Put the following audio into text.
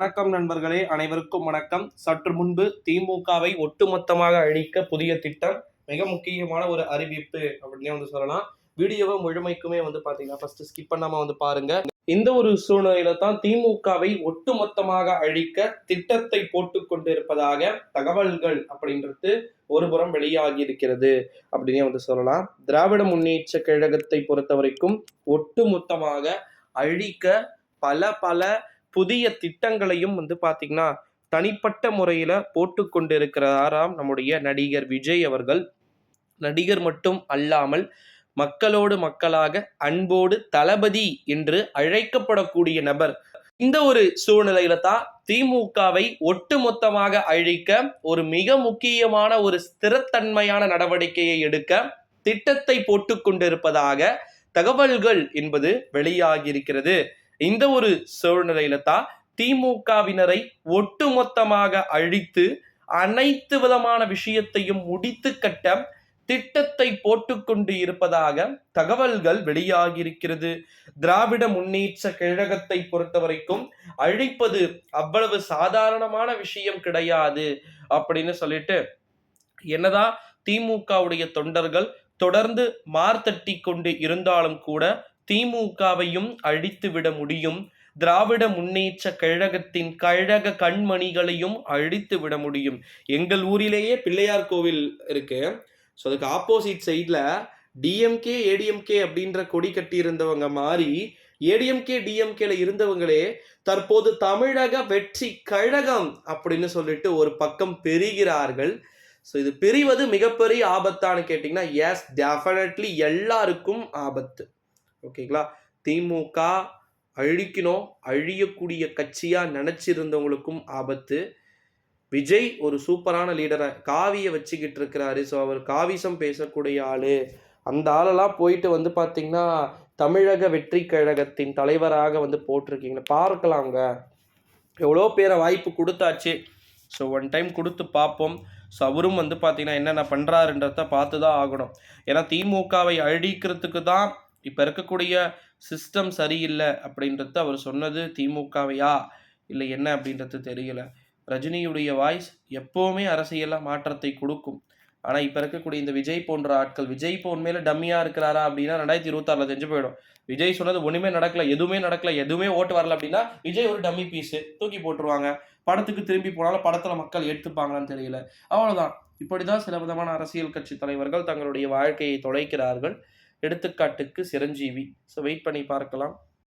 வணக்கம் நண்பர்களே, அனைவருக்கும் வணக்கம். சற்று முன்பு திமுகவை ஒட்டுமொத்தமாக அழிக்க புதிய திட்டம், மிக முக்கியமான ஒரு அறிவிப்பு அப்படின்னே சொல்லலாம். வீடியோவை முழுமைக்குமே பாத்தீங்கன்னா ஃபர்ஸ்ட் ஸ்கிப் பண்ணாம பாருங்க. இந்த ஒரு சூழ்நிலையில தான் திமுகவை ஒட்டுமொத்தமாக அழிக்க திட்டத்தை போட்டுக் கொண்டிருப்பதாக தகவல்கள் அப்படின்றது ஒருபுறம் வெளியாகி இருக்கிறது அப்படின்னே சொல்லலாம். திராவிட முன்னேற்ற கழகத்தை பொறுத்த வரைக்கும் ஒட்டுமொத்தமாக அழிக்க பல புதிய திட்டங்களையும் பாத்தீங்கன்னா தனிப்பட்ட முறையில போட்டு கொண்டிருக்கிறாராம் நம்முடைய நடிகர் விஜய் அவர்கள். நடிகர் மட்டும் அல்லாமல் மக்களோடு மக்களாக அன்போடு தளபதி என்று அழைக்கப்படக்கூடிய நபர். இந்த ஒரு சூழ்நிலையில தான் திமுகவை ஒட்டுமொத்தமாக அழிக்க ஒரு மிக முக்கியமான ஒரு ஸ்திரத்தன்மையான நடவடிக்கையை எடுக்க திட்டத்தை போட்டு கொண்டிருப்பதாக தகவல்கள் என்பது வெளியாகியிருக்கிறது. இந்த ஒரு சூழ்நிலையில தான் திமுகவினரை ஒட்டுமொத்தமாக அழித்து அனைத்து விதமான விஷயத்தையும் முடித்து கட்ட திட்டத்தை போட்டுக்கொண்டு இருப்பதாக தகவல்கள் வெளியாகியிருக்கிறது. திராவிட முன்னேற்ற கழகத்தை பொறுத்த வரைக்கும் அழிப்பது அவ்வளவு சாதாரணமான விஷயம் கிடையாது அப்படின்னு சொல்லிட்டு, என்னதான் திமுகவுடைய தொண்டர்கள் தொடர்ந்து மார்த்தட்டி கொண்டு இருந்தாலும் கூட திமுகவையும் அழித்து விட முடியும், திராவிட முன்னேற்ற கழகத்தின் கழக கண்மணிகளையும் அழித்து விட முடியும். எங்கள் ஊரிலேயே பிள்ளையார் கோவில் இருக்கு. ஸோ அதுக்கு ஆப்போசிட் சைட்ல டிஎம்கே ஏடிஎம்கே அப்படின்ற கொடி கட்டி இருந்தவங்க மாறி ஏடிஎம்கே டிஎம்கேல இருந்தவங்களே தற்போது தமிழக வெற்றி கழகம் அப்படின்னு சொல்லிட்டு ஒரு பக்கம் பெறுகிறார்கள். ஸோ இது பிரிவது மிகப்பெரிய ஆபத்தான்னு கேட்டிங்கன்னா, எஸ் டெஃபினெட்லி எல்லாருக்கும் ஆபத்து. ஓகேங்களா? திமுக அழிக்கணும், அழியக்கூடிய கட்சியா நினைச்சிருந்தவங்களுக்கும் ஆபத்து. விஜய் ஒரு சூப்பரான லீடரை காவியை வச்சுக்கிட்டு இருக்கிறாரு. ஸோ அவர் காவிசம் பேசக்கூடிய ஆளு. அந்த ஆளெல்லாம் போயிட்டு பார்த்தீங்கன்னா தமிழக வெற்றி கழகத்தின் தலைவராக போட்டிருக்கீங்க பார்க்கலாங்க. எவ்வளோ பேரை வாய்ப்பு கொடுத்தாச்சு. ஸோ ஒன் டைம் கொடுத்து பார்ப்போம். ஸோ அவரும் பார்த்தீங்கன்னா என்னென்ன பண்ணுறாருன்றத பார்த்து தான் ஆகணும். ஏன்னா திமுகவை அழிக்கிறதுக்கு தான் இப்போ இருக்கக்கூடிய சிஸ்டம் சரியில்லை அப்படின்றது அவர் சொன்னது திமுகவையா இல்லை என்ன அப்படின்றது தெரியல. ரஜினியுடைய வாய்ஸ் எப்போவுமே அரசியலாக மாற்றத்தை கொடுக்கும். ஆனால் இப்போ இருக்கக்கூடிய இந்த விஜய் போன்ற ஆட்கள், விஜய் இப்போ உண்மையில டம்மியாக இருக்கிறாரா அப்படின்னா 2026 தெரிஞ்சு போயிடும். விஜய் சொன்னது ஒன்றுமே நடக்கல, எதுவுமே ஓட்டு வரல அப்படின்னா விஜய் ஒரு டம்மி பீஸு தூக்கி போட்டுருவாங்க. படத்துக்கு திரும்பி போனாலும் படத்தில் மக்கள் எடுத்துப்பாங்களான்னு தெரியல. அவ்வளோதான். இப்படிதான் சில விதமான அரசியல் கட்சி தலைவர்கள் தங்களுடைய வாழ்க்கையை தொலைக்கிறார்கள். எடுத்துக்காட்டுக்கு சிரஞ்சீவி. ஸோ வெயிட் பண்ணி பார்க்கலாம்.